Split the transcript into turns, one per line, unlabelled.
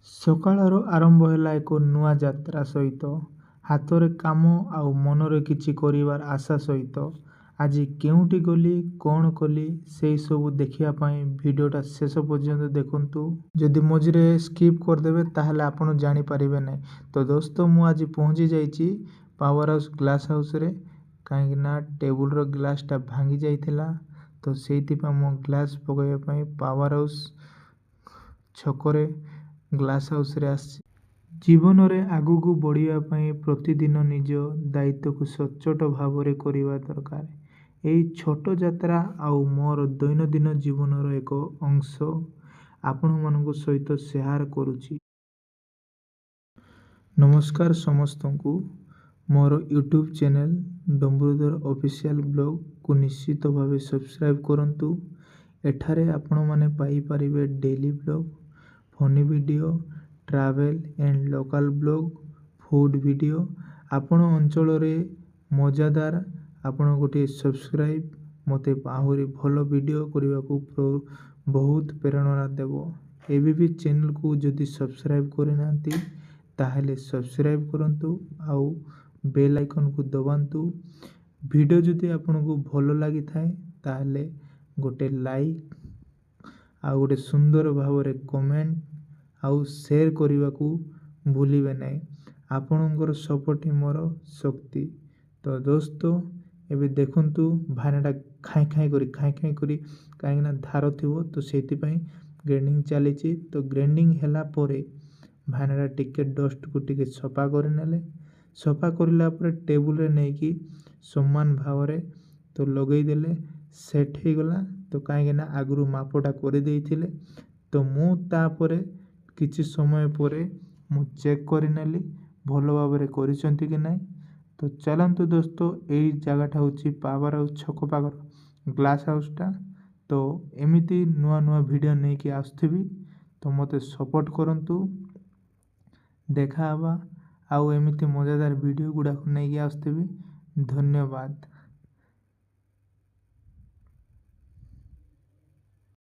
ସକାଳର ଆରମ୍ଭ ହେଲା ଏକ ନୂଆ ଯାତ୍ରା ସହିତ, ହାତରେ କାମ ଆଉ ମନରେ କିଛି କରିବାର ଆଶା ସହିତ। ଆଜି କେଉଁଠି ଗଲି, କ'ଣ କଲି ସେଇ ସବୁ ଦେଖିବା ପାଇଁ ଭିଡ଼ିଓଟା ଶେଷ ପର୍ଯ୍ୟନ୍ତ ଦେଖନ୍ତୁ। ଯଦି ମଝିରେ ସ୍କିପ୍ କରିଦେବେ ତାହେଲେ ଆପଣ ଜାଣିପାରିବେ ନାହିଁ। ତ ଦୋସ୍ତ ମୁଁ ଆଜି ପହଞ୍ଚି ଯାଇଛି ପାୱାର ହାଉସ୍ ଗ୍ଲାସ୍ ହାଉସ୍ରେ, କାହିଁକିନା ଟେବୁଲର ଗ୍ଲାସ୍ଟା ଭାଙ୍ଗି ଯାଇଥିଲା। ତ ସେଇଥିପାଇଁ ମୁଁ ଗ୍ଲାସ୍ ପକାଇବା ପାଇଁ ପାୱାର ହାଉସ୍ ଛକରେ ଗ୍ଲାସ୍ ହାଉସ୍ରେ ଆସିଛି। ଜୀବନରେ ଆଗକୁ ବଢ଼ିବା ପାଇଁ ପ୍ରତିଦିନ ନିଜ ଦାୟିତ୍ୱକୁ ସଚ୍ଚୋଟ ଭାବରେ କରିବା ଦରକାର। ଏହି ଛୋଟ ଯାତ୍ରା ଆଉ ମୋର ଦୈନନ୍ଦିନ ଜୀବନର ଏକ ଅଂଶ ଆପଣମାନଙ୍କ ସହିତ ସେୟାର କରୁଛି। ନମସ୍କାର ସମସ୍ତଙ୍କୁ। ମୋର ୟୁଟ୍ୟୁବ୍ ଚ୍ୟାନେଲ୍ ଡମ୍ବରୁଧର ଅଫିସିଆଲ୍ ବ୍ଲଗ୍କୁ ନିଶ୍ଚିତ ଭାବେ ସବସ୍କ୍ରାଇବ୍ କରନ୍ତୁ। ଏଠାରେ ଆପଣମାନେ ପାଇପାରିବେ daily blog, Fani video, travel and local blog, food video. ଆପଣ ଅଞ୍ଚଳରେ ମଜାଦାର ଆପଣ ଗୋଟିଏ ସବସ୍କ୍ରାଇବ୍ ମୋତେ ଆହୁରି ଭଲ ଭିଡ଼ିଓ କରିବାକୁ ବହୁତ ପ୍ରେରଣା ଦେବ। ଏବେ ବି ଚ୍ୟାନେଲ୍କୁ ଯଦି ସବସ୍କ୍ରାଇବ୍ କରିନାହାନ୍ତି ତାହେଲେ ସବସ୍କ୍ରାଇବ୍ କରନ୍ତୁ ଆଉ ବେଲ୍ ଆଇକନ୍କୁ ଦବାନ୍ତୁ। ଭିଡ଼ିଓ ଯଦି ଆପଣଙ୍କୁ ଭଲ ଲାଗିଥାଏ ତାହେଲେ ଗୋଟେ ଲାଇକ୍ ଆଉ ଗୋଟେ ସୁନ୍ଦର ଭାବରେ କମେଣ୍ଟ ଆଉ ସେୟାର କରିବାକୁ ଭୁଲିବେ ନାହିଁ। ଆପଣଙ୍କର ସପୋର୍ଟ ହିଁ ମୋର ଶକ୍ତି। ତ ଦୋସ୍ତ ଏବେ ଦେଖନ୍ତୁ ଭାଇନାଟା ଖାଇଁ ଖାଇଁ କରି କାହିଁକିନା ଧାର ଥିବ ତ ସେଇଥିପାଇଁ ଗ୍ରାଇଣ୍ଡିଙ୍ଗ ଚାଲିଛି। ତ ଗ୍ରାଇଣ୍ଡିଙ୍ଗ ହେଲା ପରେ ଭାଇନାଟା ଟିକେ ଡଷ୍ଟକୁ ଟିକେ ସଫା କରିନେଲେ। ସଫା କରିଲା ପରେ ଟେବୁଲରେ ନେଇକି ସମାନ ଭାବରେ ତ ଲଗେଇଦେଲେ, ସେଟ୍ ହେଇଗଲା। ତ କାହିଁକିନା ଆଗରୁ ମାପଟା କରିଦେଇଥିଲେ। ତ ମୁଁ ତାପରେ କିଛି ସମୟ ପରେ ମୁଁ ଚେକ୍ କରିନେଲି ଭଲ ଭାବରେ କରିଛନ୍ତି କି ନାହିଁ। ତ ଚାଲନ୍ତୁ ଦୋସ୍ତ, ଏଇ ଜାଗାଟା ହେଉଛି ପାୱାର ହାଉସ୍ ଛକ ପାଖର ଗ୍ଲାସ୍ ହାଉସ୍ଟା। ତ ଏମିତି ନୂଆ ନୂଆ ଭିଡ଼ିଓ ନେଇକି ଆସୁଥିବି, ତ ମୋତେ ସପୋର୍ଟ କରନ୍ତୁ। ଦେଖା ହେବା ଆଉ ଏମିତି ମଜାଦାର ଭିଡ଼ିଓ ଗୁଡ଼ାକୁ ନେଇକି ଆସୁଥିବି। ଧନ୍ୟବାଦ।